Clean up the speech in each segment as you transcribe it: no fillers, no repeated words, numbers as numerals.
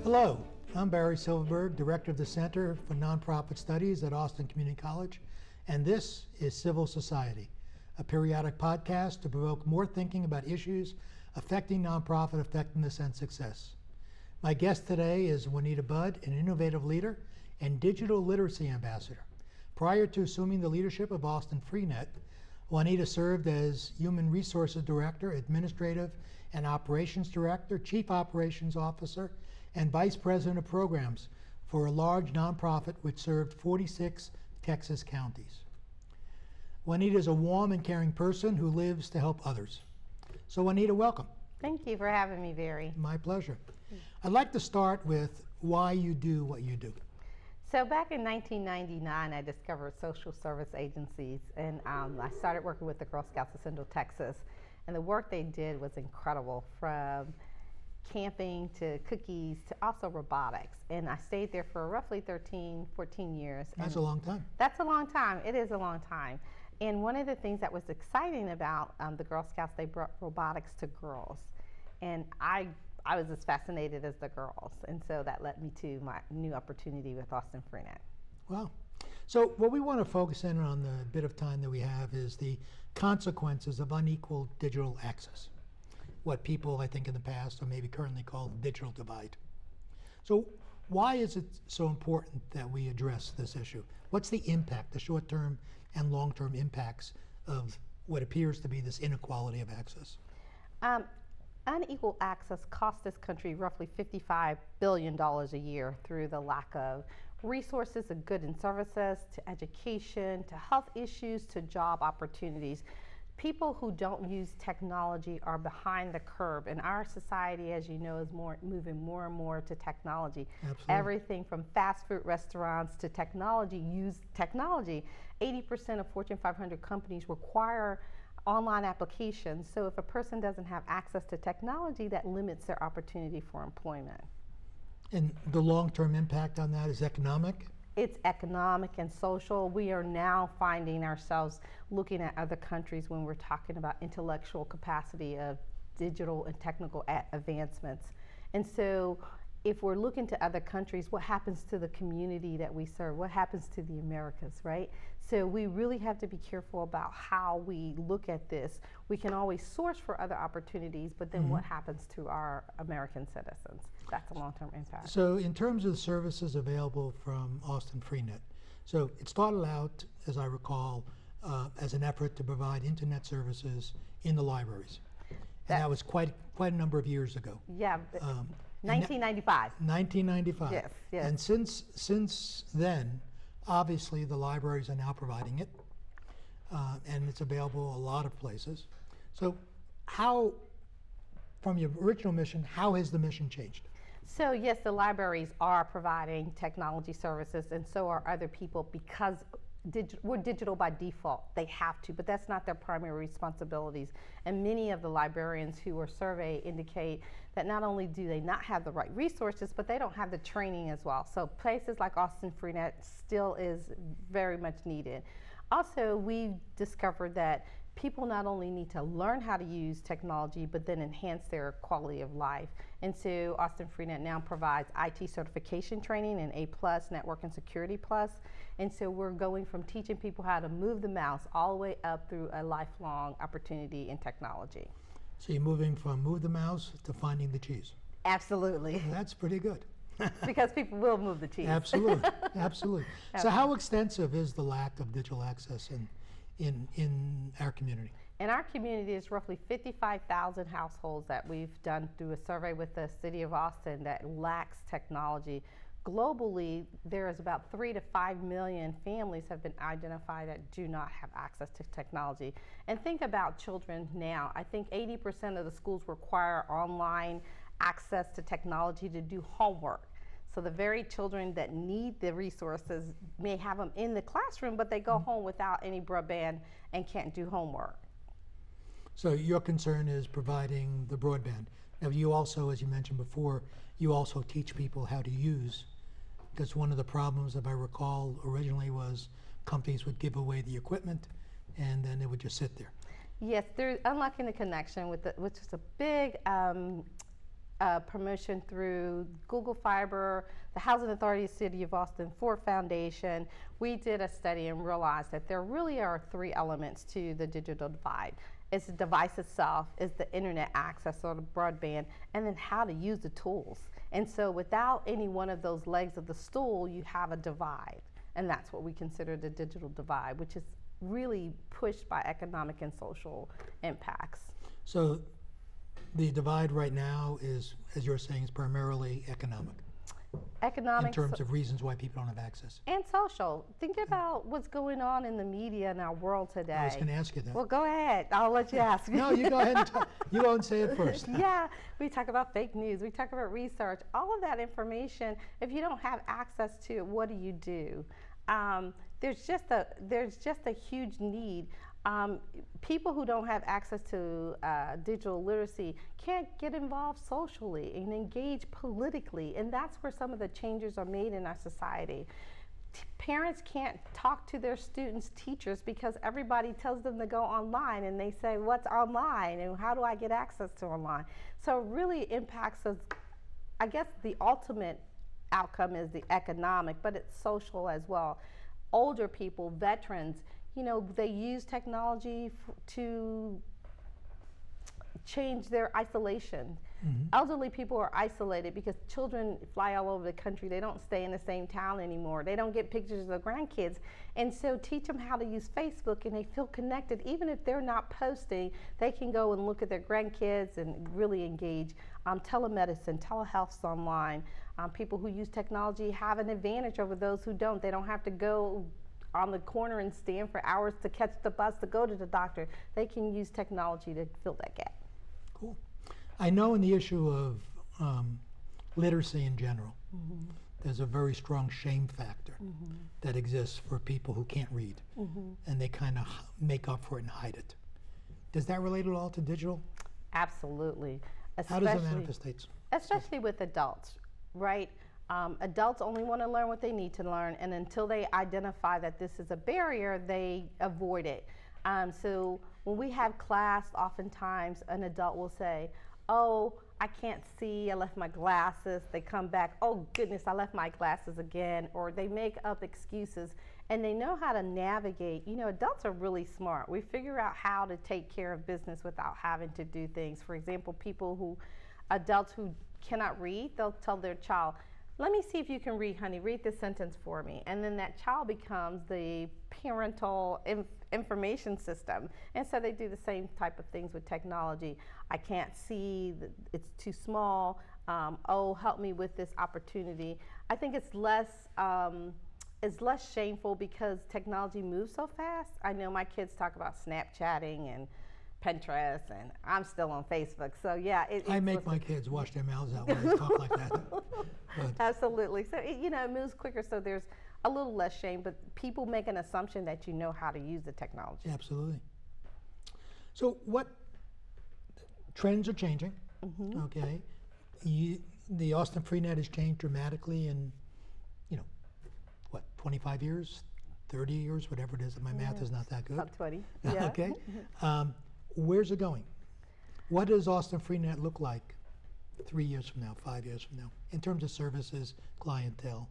Hello, I'm Barry Silverberg, Director of the Center for Nonprofit Studies at Austin Community College, and this is Civil Society, a periodic podcast to provoke more thinking about issues affecting nonprofit effectiveness and success. My guest today is Juanita Budd, an innovative leader and digital literacy ambassador. Prior to assuming the leadership of Austin Freenet, Juanita served as Human Resources Director, Administrative and Operations Director, Chief Operations Officer, and Vice President of Programs for a large nonprofit which served 46 Texas counties. Juanita is a warm and caring person who lives to help others. So Juanita, welcome. Thank you for having me, Barry. My pleasure. I'd like to start with why you do what you do. So back in 1999, I discovered social service agencies, and I started working with the Girl Scouts of Central Texas. And the work they did was incredible, from camping to cookies to also robotics. And I stayed there for roughly 13, 14 years. That's a long time. That's a long time. It is a long time. And one of the things that was exciting about the Girl Scouts, they brought robotics to girls. And I was as fascinated as the girls. And so that led me to my new opportunity with Austin Freenet. Wow. So what we want to focus in on the bit of time that we have is the consequences of unequal digital access. What people, I think in the past, or maybe currently called digital divide. So why is it so important that we address this issue? What's the impact, the short-term and long-term impacts of what appears to be this inequality of access? Unequal access costs this country roughly $55 billion a year through the lack of resources of goods and services, to education, to health issues, to job opportunities. People who don't use technology are behind the curve, and our society, as you know, is moving more and more to technology. Absolutely. Everything from fast food restaurants to technology use technology. 80% of Fortune 500 companies require online applications, so if a person doesn't have access to technology, that limits their opportunity for employment. And the long-term impact on that is economic? It's economic and social. We are now finding ourselves looking at other countries when we're talking about intellectual capacity of digital and technical advancements. And so if we're looking to other countries, what happens to the community that we serve? What happens to the Americas, right? So we really have to be careful about how we look at this. We can always source for other opportunities, but then what happens to our American citizens? That's a long-term impact. So in terms of the services available from Austin Freenet, so it started out, as I recall, as an effort to provide internet services in the libraries. And that was quite a number of years ago. Yeah. 1995. 1995. Yes, yes. And since then, obviously the libraries are now providing it, and it's available a lot of places. So how, from your original mission, how has the mission changed? So yes, the libraries are providing technology services, and so are other people, because we're digital by default. They have to, but that's not their primary responsibilities. And many of the librarians who were surveyed indicate that not only do they not have the right resources, but they don't have the training as well. So places like Austin Freenet still is very much needed. Also, we discovered that people not only need to learn how to use technology, but then enhance their quality of life. And so Austin Freenet now provides IT certification training in A+, Network and Security Plus. And so we're going from teaching people how to move the mouse all the way up through a lifelong opportunity in technology. So you're moving from move the mouse to finding the cheese. Our That's pretty good. Because people will move the cheese. Absolutely, absolutely. So how extensive is the lack of digital access in our community? In our community, it's roughly 55,000 households that we've done through a survey with the City of Austin that lacks technology. Globally, there is about 3 to 5 million families have been identified that do not have access to technology. And think about children now. I think 80% of the schools require online access to technology to do homework. So the very children that need the resources may have them in the classroom, but they go home without any broadband and can't do homework. So your concern is providing the broadband. Now you also, as you mentioned before, you also teach people how to use, because one of the problems, if I recall, originally was companies would give away the equipment and then it would just sit there. Yes, they're unlocking the connection with which is a big promotion through Google Fiber, the Housing Authority City of Austin, Ford Foundation. We did a study and realized that there really are three elements to the digital divide. It's the device itself, it's the internet access or the broadband, and then how to use the tools. And so without any one of those legs of the stool, you have a divide. And that's what we consider the digital divide, which is really pushed by economic and social impacts. So the divide right now is, as you're saying, is primarily economic. Economic in terms of reasons why people don't have access. and social. Think about what's going on in the media in our world today. I was going to ask you that. Well, go ahead. I'll let you ask. No, you go ahead and talk. You won't say it first. Yeah, we talk about fake news. We talk about research. All of that information, if you don't have access to it, what do? There's just a huge need. People who don't have access to digital literacy can't get involved socially and engage politically, and that's where some of the changes are made in our society. Parents can't talk to their students' teachers because everybody tells them to go online, and they say, what's online and how do I get access to online? So it really impacts us. I guess the ultimate outcome is the economic, but it's social as well. Older people, veterans, you know, they use technology to change their isolation. Mm-hmm. Elderly people are isolated because children fly all over the country. They don't stay in the same town anymore. They don't get pictures of their grandkids. And so teach them how to use Facebook, and they feel connected. Even if they're not posting, they can go and look at their grandkids and really engage. Telemedicine, telehealth's online. People who use technology have an advantage over those who don't. They don't have to go on the corner and stand for hours to catch the bus to go to the doctor. They can use technology to fill that gap. Cool. I know in the issue of literacy in general, mm-hmm. there's a very strong shame factor mm-hmm. that exists for people who can't read, mm-hmm. and they kind of make up for it and hide it. Does that relate at all to digital? Absolutely. How does it manifest? Especially with adults, right? Adults only want to learn what they need to learn, and until they identify that this is a barrier, they avoid it. So when we have class, oftentimes an adult will say, oh, I can't see, I left my glasses. They come back, oh goodness, I left my glasses again, or they make up excuses, and they know how to navigate. You know, adults are really smart. We figure out how to take care of business without having to do things. For example, adults who cannot read, they'll tell their child, let me see if you can read, honey, read this sentence for me. And then that child becomes the parental information system. And so they do the same type of things with technology. I can't see, it's too small. Oh, help me with this opportunity. I think it's less shameful because technology moves so fast. I know my kids talk about Snapchatting and Pinterest, and I'm still on Facebook. So yeah, I make my kids wash their mouths out when they talk like that. But absolutely. So it moves quicker. So there's a little less shame, but people make an assumption that you know how to use the technology. Absolutely. So what trends are changing? Mm-hmm. Okay, the Austin Freenet has changed dramatically in 25 years, 30 years, whatever it is. My math is not that good. About 20. Yeah. Okay. Where's it going? What does Austin Freenet look like 3 years from now, 5 years from now, in terms of services, clientele?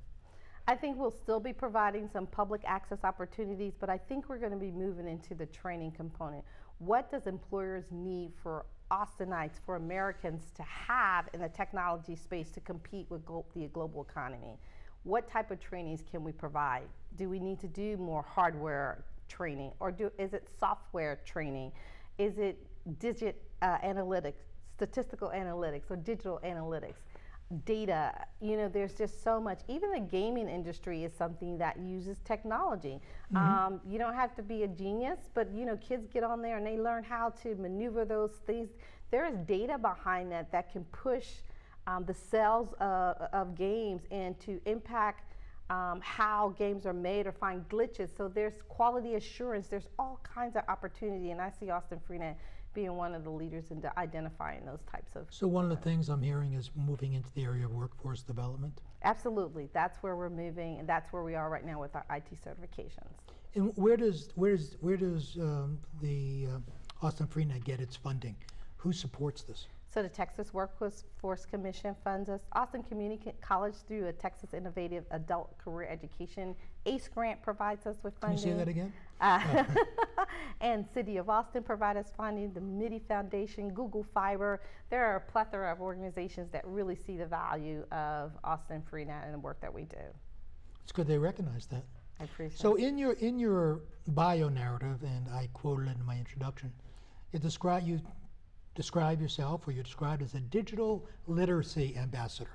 I think we'll still be providing some public access opportunities, but I think we're going to be moving into the training component. What does employers need for Austinites, for Americans to have in the technology space to compete with the global economy? What type of trainings can we provide? Do we need to do more hardware training, or is it software training? Is it analytics, statistical analytics, or digital analytics? Data, there's just so much. Even the gaming industry is something that uses technology. Mm-hmm. You don't have to be a genius, but kids get on there and they learn how to maneuver those things. There is data behind that can push the sales of games and to impact how games are made or find glitches. So there's quality assurance. There's all kinds of opportunity, and I see Austin Freenet being one of the leaders in identifying those types of. So one of the things I'm hearing is moving into the area of workforce development. Absolutely, that's where we're moving, and that's where we are right now with our IT certifications. And where does the Austin Freenet get its funding? Who supports this? So the Texas Workforce Commission funds us. Austin Community College, through a Texas Innovative Adult Career Education ACE grant, provides us with Can you funding. say that again? And City of Austin provide us funding, the MIDI Foundation, Google Fiber. There are a plethora of organizations that really see the value of Austin Freenet and the work that we do. It's good they recognize that. I appreciate So it. in your bio narrative, and I quoted it in my introduction, you describe yourself, or you're described as a digital literacy ambassador.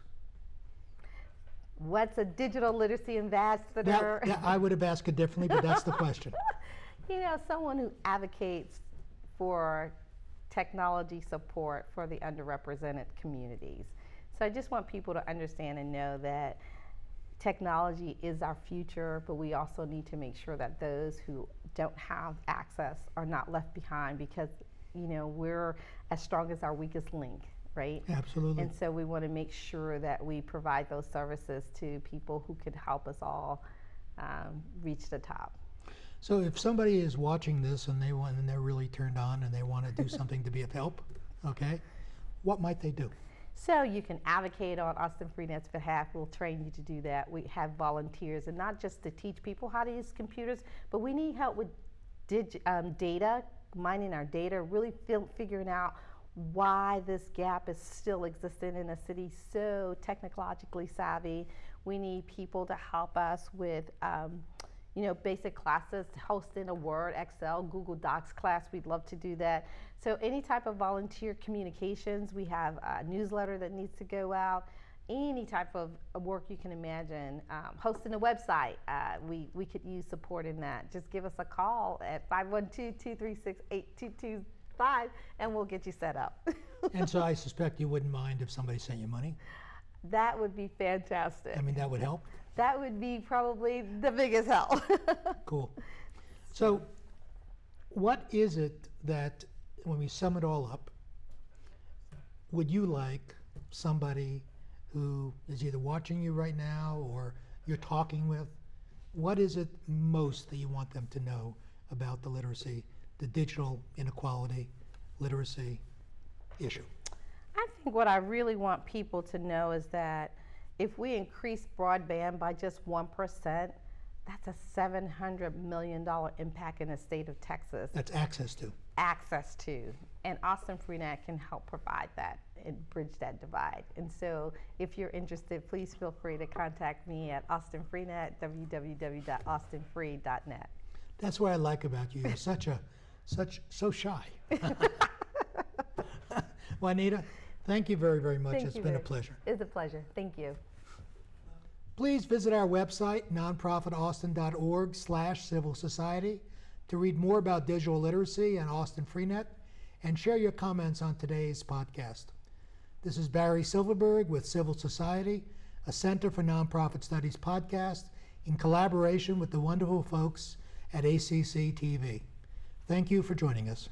What's a digital literacy ambassador? That I would have asked it differently, but that's the question. You know, someone who advocates for technology support for the underrepresented communities. So I just want people to understand and know that technology is our future, but we also need to make sure that those who don't have access are not left behind, because, you know, we're as strong as our weakest link, right? Absolutely. And so we want to make sure that we provide those services to people who could help us all reach the top. So if somebody is watching this and they're really turned on and they want to do something to be of help, okay, what might they do? So you can advocate on Austin Freenet's behalf. We'll train you to do that. We have volunteers, and not just to teach people how to use computers, but we need help with data, mining our data, really figuring out why this gap is still existing in a city so technologically savvy. We need people to help us with you know, basic classes, hosting a Word, Excel, Google Docs class. We'd love to do that. So any type of volunteer communications, we have a newsletter that needs to go out, any type of work you can imagine. Hosting a website, we could use support in that. Just give us a call at 512-236-8225 and we'll get you set up. And so I suspect you wouldn't mind if somebody sent you money. That would be fantastic. I mean, that would help. That would be probably the biggest help. Cool. So what is it that, when we sum it all up, would you like somebody who is either watching you right now or you're talking with, what is it most that you want them to know about the literacy, the digital inequality literacy issue? I think what I really want people to know is that if we increase broadband by just 1%, that's a $700 million impact in the state of Texas. That's access to. Access to. And Austin Freenet can help provide that and bridge that divide. And so if you're interested, please feel free to contact me at Austin Freenet, www.austinfree.net. That's what I like about you. You're so shy. Juanita, thank you very, very much. It's been a pleasure. It's a pleasure. Thank you. Please visit our website, nonprofitaustin.org/civil society, to read more about digital literacy and Austin Freenet, and share your comments on today's podcast. This is Barry Silverberg with Civil Society, a Center for Nonprofit Studies podcast, in collaboration with the wonderful folks at ACCTV. Thank you for joining us.